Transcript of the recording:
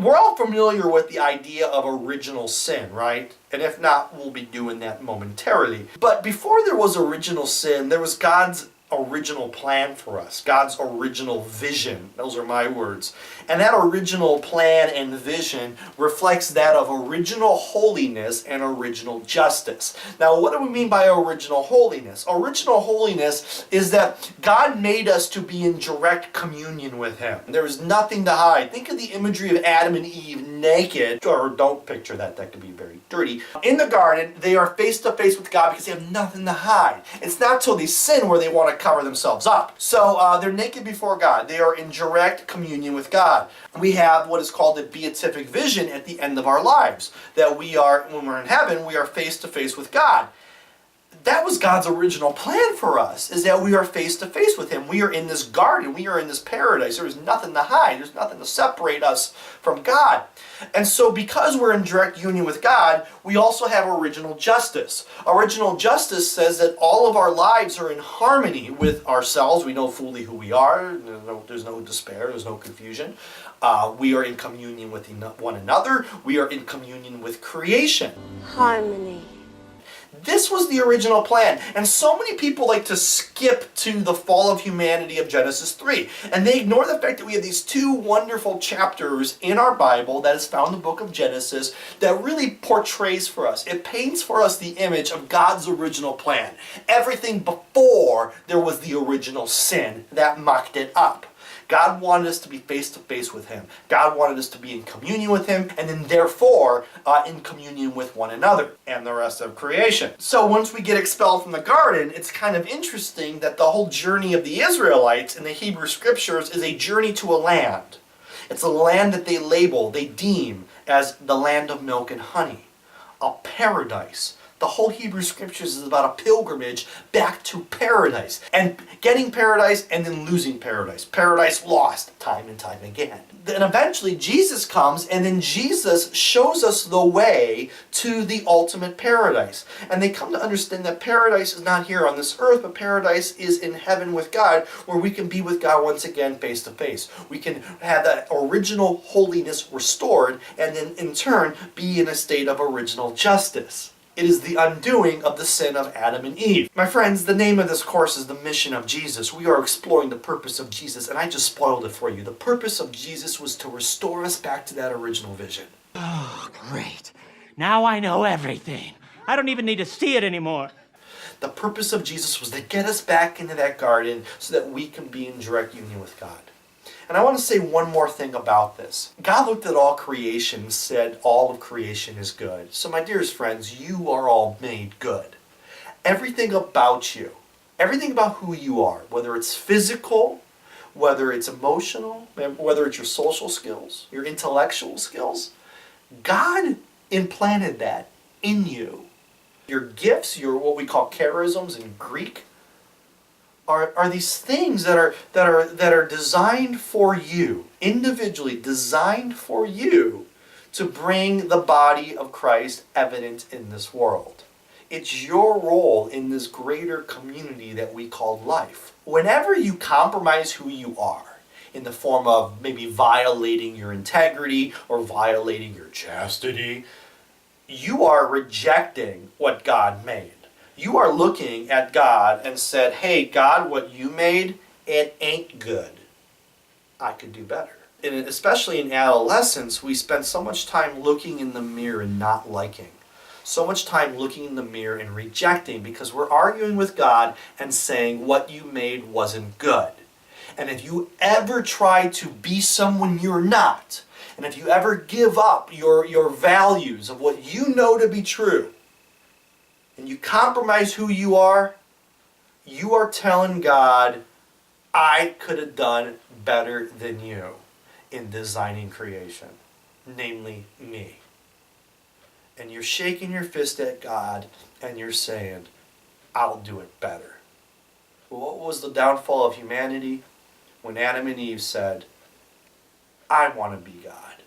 We're all familiar with the idea of original sin, right? And if not, we'll be doing that momentarily. But before there was original sin, there was God's original plan for us, God's original vision. Those are my words. And that original plan and vision reflects that of original holiness and original justice. Now, what do we mean by original holiness? Original holiness is that God made us to be in direct communion with Him. There is nothing to hide. Think of the imagery of Adam and Eve naked, or don't picture that, that could be very dirty. In the garden, they are face to face with God because they have nothing to hide. It's not till they sin where they want to cover themselves up. So they're naked before God. They are in direct communion with God. We have what is called the beatific vision at the end of our lives. That we are, when we're in heaven, we are face to face with God. That was God's original plan for us, is that we are face to face with Him. We are in this garden. We are in this paradise. There is nothing to hide. There's nothing to separate us from God. And so because we're in direct union with God, we also have original justice. Original justice says that all of our lives are in harmony with ourselves. We know fully who we are. There's no despair. There's no confusion. We are in communion with one another. We are in communion with creation. Harmony. This was the original plan. And so many people like to skip to the fall of humanity of Genesis 3. And they ignore the fact that we have these two wonderful chapters in our Bible that is found in the book of Genesis that really portrays for us. It paints for us the image of God's original plan. Everything before there was the original sin that mucked it up. God wanted us to be face to face with Him. God wanted us to be in communion with Him, and then therefore in communion with one another and the rest of creation. So once we get expelled from the garden, it's kind of interesting that the whole journey of the Israelites in the Hebrew Scriptures is a journey to a land. It's a land that they label, they deem as the land of milk and honey, a paradise. The whole Hebrew Scriptures is about a pilgrimage back to paradise. And getting paradise and then losing paradise. Paradise lost time and time again. Then eventually Jesus comes and then Jesus shows us the way to the ultimate paradise. And they come to understand that paradise is not here on this earth, but paradise is in heaven with God, where we can be with God once again face to face. We can have that original holiness restored and then in turn be in a state of original justice. It is the undoing of the sin of Adam and Eve. My friends, the name of this course is The Mission of Jesus. We are exploring the purpose of Jesus, and I just spoiled it for you. The purpose of Jesus was to restore us back to that original vision. Oh, great. Now I know everything. I don't even need to see it anymore. The purpose of Jesus was to get us back into that garden so that we can be in direct union with God. And I want to say one more thing about this. God looked at all creation and said all of creation is good. So my dearest friends, you are all made good. Everything about you, everything about who you are, whether it's physical, whether it's emotional, whether it's your social skills, your intellectual skills, God implanted that in you. Your gifts, your what we call charisms in Greek, are these things that are designed for you, individually designed for you to bring the body of Christ evident in this world. It's your role in this greater community that we call life. Whenever you compromise who you are, in the form of maybe violating your integrity or violating your chastity, you are rejecting what God made. You are looking at God and said, hey, God, what you made, it ain't good. I could do better. And especially in adolescence, we spend so much time looking in the mirror and not liking. So much time looking in the mirror and rejecting because we're arguing with God and saying what you made wasn't good. And if you ever try to be someone you're not, and if you ever give up your values of what you know to be true, and you compromise who you are telling God, I could have done better than you in designing creation, namely me. And you're shaking your fist at God and you're saying, I'll do it better. What was the downfall of humanity? When Adam and Eve said, I want to be God.